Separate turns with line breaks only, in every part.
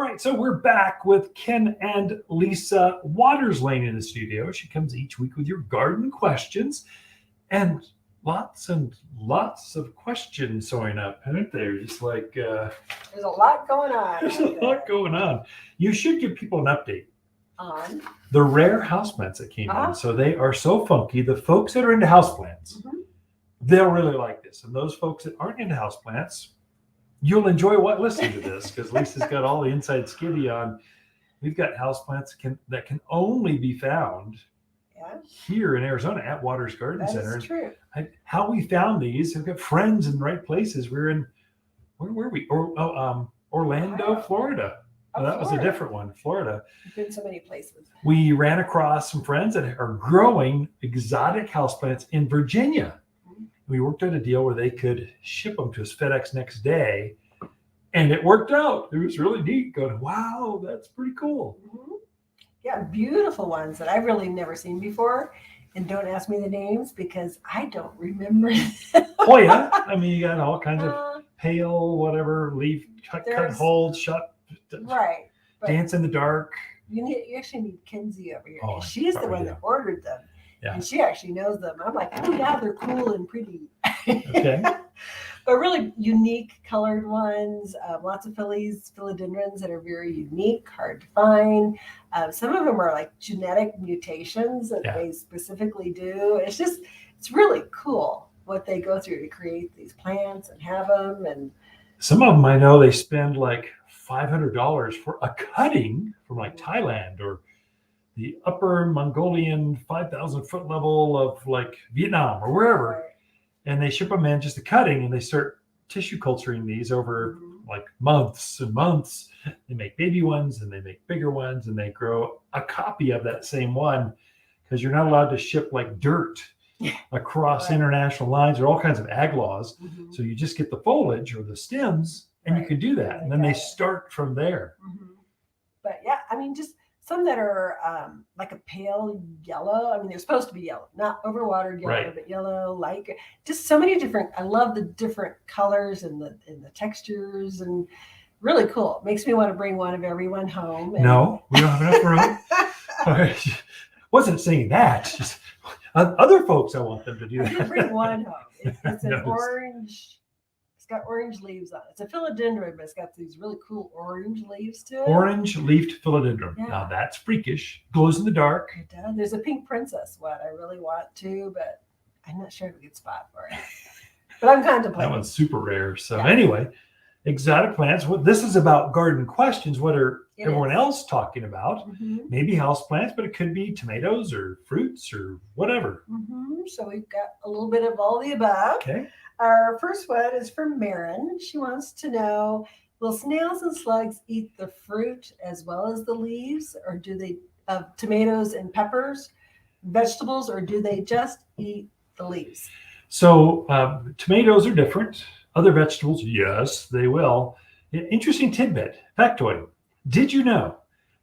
right, so we're back with Ken and Lisa Waterslane in the studio. She comes each week with your garden questions, and lots of questions showing up, aren't there? Just like
there's a lot going on.
There's a lot going on. You should give people an update
on
the rare houseplants that came in. So they are so funky. The folks that are into houseplants, they'll really like this, and those folks that aren't into houseplants, you'll enjoy listening to this because Lisa's got all the inside skivvy on. We've got houseplants that can only be found here in Arizona at Waters Garden Center.
That's true.
How we found these, we've got friends in the right places. We're in, where were we? Orlando, Florida. Oh, that was a different one, Florida.
You've been so many places.
We ran across some friends that are growing exotic houseplants in Virginia. We worked out a deal where they could ship them to us FedEx next day, and it worked out. It was really neat. Going, wow, that's pretty cool.
Yeah, beautiful ones that I've really never seen before. And don't ask me the names because I don't remember.
Oh yeah, I mean you got all kinds of pale, whatever, leaf cut hold, shut,
right,
dance in the dark.
You actually need Kenzie over here.
Oh,
she's the one that ordered them. Yeah. And she actually knows them. I'm like, oh yeah, they're cool and pretty.
Okay.
But really unique colored ones. Lots of philodendrons that are very unique, hard to find. Some of them are like genetic mutations that they specifically do. It's really cool what they go through to create these plants and have them. And
some of them I know they spend like $500 for a cutting from like Thailand or the upper Mongolian 5,000 foot level of like Vietnam or wherever. Right. And they ship them in just a cutting and they start tissue culturing these over like months and months. They make baby ones and they make bigger ones and they grow a copy of that same one because you're not allowed to ship like dirt across international lines. There are all kinds of ag laws. So you just get the foliage or the stems and you can do that. And then they start from there.
But yeah, I mean, just some that are like a pale yellow. I mean, they're supposed to be yellow, not overwatered yellow, but yellow, like just so many different. I love the different colors and the textures, and really cool. Makes me want to bring one of everyone home.
No, we don't have enough room. Wasn't saying that. Just other folks, I want them to do that.
Bring one home. It's an orange. It's got orange leaves on it. It's a philodendron, but it's got these really cool orange leaves to it.
Orange leafed philodendron. Yeah. Now that's freakish. Glows in the dark.
It does. There's a pink princess one I really want to, but I'm not sure of a good spot for it. But I'm contemplating.
That one's super rare. So anyway, exotic plants. This is about garden questions. What are everyone else talking about? Maybe house plants, but it could be tomatoes or fruits or whatever.
So we've got a little bit of all the above.
Okay.
Our first one is from Marin. She wants to know, will snails and slugs eat the fruit as well as the leaves, or do they tomatoes and peppers, vegetables, or do they just eat the leaves?
So tomatoes are different. Other vegetables, yes, they will. Interesting tidbit, factoid. Did you know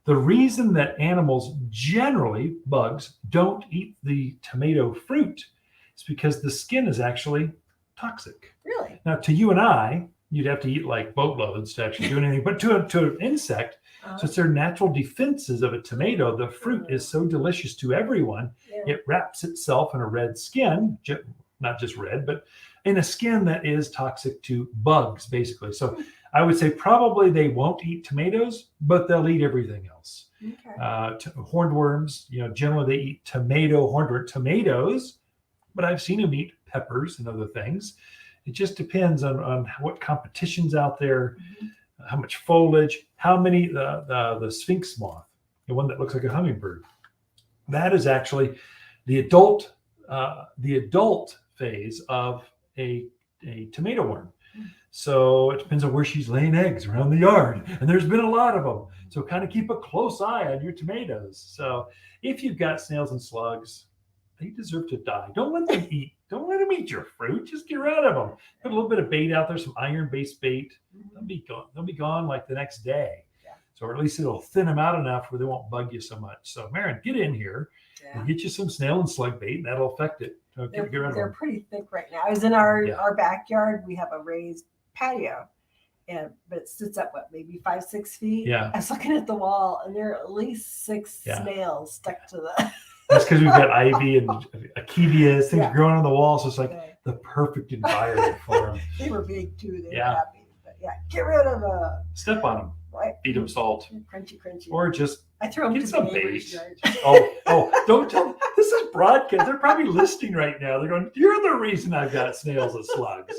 the reason that animals generally, bugs, don't eat the tomato fruit is because the skin is actually toxic.
Really?
Now, to you and I, you'd have to eat like boatloads to actually do anything. But to an insect, so it's their natural defenses of a tomato. The fruit is so delicious to everyone. It wraps itself in a red skin, not just red, but in a skin that is toxic to bugs, basically. So I would say probably they won't eat tomatoes, but they'll eat everything else. Hornworms, generally they eat hornworm tomatoes, but I've seen them eat peppers and other things. It just depends on what competition's out there, how much foliage, how many, the sphinx moth, the one that looks like a hummingbird. That is actually the adult phase of a tomato worm. So it depends on where she's laying eggs around the yard. And there's been a lot of them. So kind of keep a close eye on your tomatoes. So if you've got snails and slugs, they deserve to die. Don't let them eat. Don't let them eat your fruit. Just get rid of them. Put a little bit of bait out there, some iron-based bait. They'll be gone. They'll be gone like the next day. So or at least it'll thin them out enough where they won't bug you so much. So Marin, get in here and get you some snail and slug bait, and that'll affect it. So
they're pretty thick right now. I was in our backyard. We have a raised patio, but it sits up maybe 5-6 feet.
Yeah.
I was looking at the wall, and there are at least 6 snails stuck to the.
That's because we've got ivy and achebias, things growing on the wall, so it's like the perfect environment for them.
They were big too. They were happy, but get rid of
step on them.
Right.
Feed them salt.
Crunchy.
Or just
I throw them
get
to
some
the neighbors'
bait.
yard.
Oh, don't tell them. This is broadcast. They're probably listening right now. They're going, you're the reason I've got snails and slugs.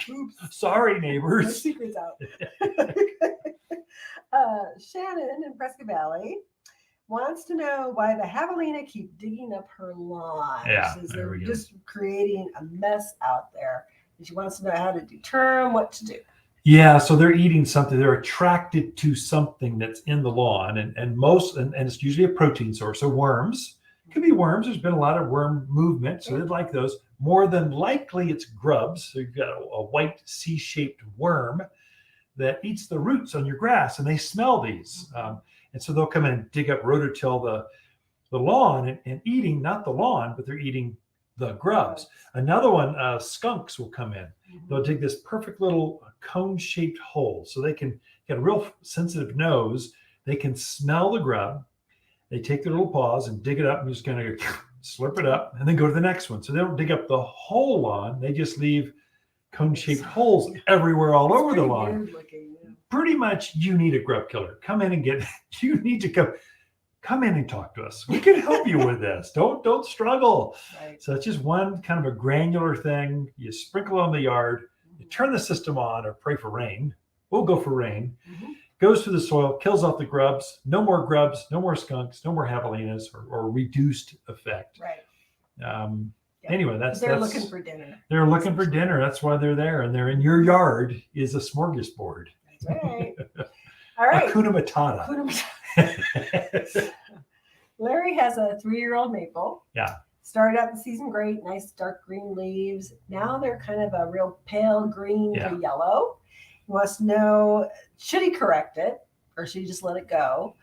Oops. Sorry,
No
neighbors.
secrets out. Shannon in Prescott Valley wants to know why the javelina keep digging up her lawn.
Yeah,
She says
there
they're
we go.
just creating a mess out there. And she wants to know how to determine what to do.
Yeah, so they're eating something. They're attracted to something that's in the lawn, and it's usually a protein source. So worms. It could be worms. There's been a lot of worm movement, so they'd like those. More than likely, it's grubs. So you've got a white C-shaped worm that eats the roots on your grass, and they smell these. And so they'll come in and dig up, rototill the lawn and eating, not the lawn, but they're eating the grubs. Another one, skunks will come in. They'll dig this perfect little cone-shaped hole. So they can get a real sensitive nose. They can smell the grub. They take their little paws and dig it up and just kind of slurp it up and then go to the next one. So they don't dig up the whole lawn. They just leave cone-shaped holes everywhere all over the lawn.
Weird looking,
Pretty much you need a grub killer. Come in and you need to come in and talk to us. We can help you with this. Don't struggle.
Right.
So it's just one kind of a granular thing. You sprinkle on the yard, you turn the system on or pray for rain. We'll go for rain. Goes through the soil, kills off the grubs. No more grubs, no more skunks, no more javelinas or reduced effect.
Right.
Anyway,
they're looking for dinner.
They're looking for dinner. That's why they're there. And they're in your yard is a smorgasbord.
That's right. All right.
Hakuna Matata.
Larry has a 3-year-old maple.
Yeah.
Started out the season great, nice dark green leaves. Now they're kind of a real pale green to yellow. He wants to know, should he correct it or should he just let it go?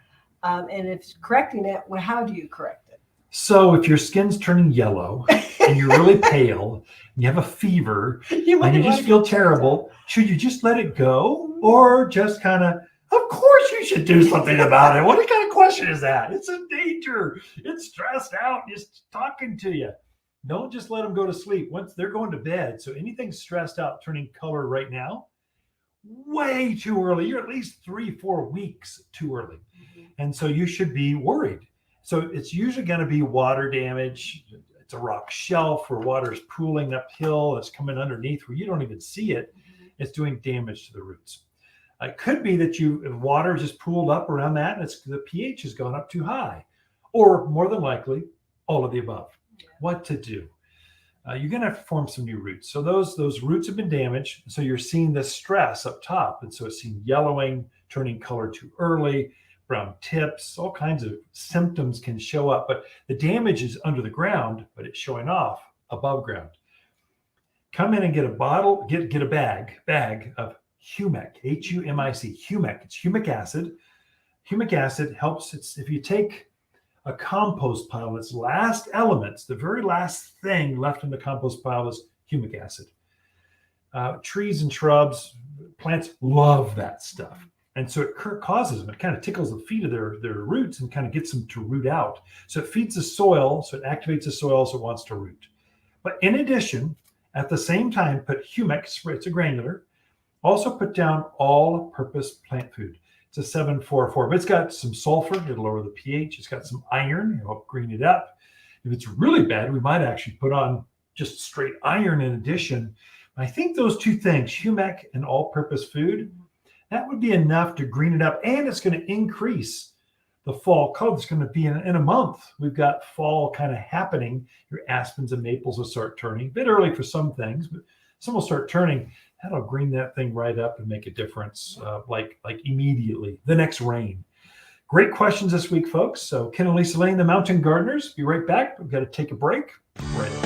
And if correcting it, well, how do you correct it?
So if your skin's turning yellow and you're really pale and you have a fever and you just feel terrible, should you just let it go or just kind of course you should do something about it. What kind of question is that? It's a danger. It's stressed out. It's talking to you. Don't just let them go to sleep. Once they're going to bed. So anything stressed out, turning color right now, way too early. You're at least 3-4 weeks too early. And so you should be worried. So it's usually going to be water damage. It's a rock shelf where water is pooling uphill. It's coming underneath where you don't even see it. It's doing damage to the roots. It could be that water just pooled up around that and the pH has gone up too high, or more than likely, all of the above. What to do? You're going to have to form some new roots. So those roots have been damaged. So you're seeing the stress up top. And so it's seen yellowing, turning color too early, brown tips, all kinds of symptoms can show up. But the damage is under the ground, but it's showing off above ground. Come in and get a bottle, get a bag of humic, Humic, humic. It's humic acid. Humic acid helps. If you take a compost pile, its last elements, the very last thing left in the compost pile is humic acid. Trees and shrubs, plants love that stuff. And so it causes them, it kind of tickles the feet of their roots and kind of gets them to root out. So it feeds the soil, so it activates the soil, so it wants to root. But in addition, at the same time, put humic, it's a granular. Also put down all-purpose plant food. It's a 744, but it's got some sulfur. It'll lower the pH. It's got some iron. It'll help green it up. If it's really bad, we might actually put on just straight iron in addition. I think those two things, humic and all-purpose food, that would be enough to green it up. And it's going to increase the fall color. It's going to be in a month. We've got fall kind of happening. Your aspens and maples will start turning. A bit early for some things, but some will start turning. That'll green that thing right up and make a difference like immediately. The next rain. Great questions this week, folks. So Ken and Lisa Lain, the Mountain Gardeners. Be right back. We've got to take a break. Right.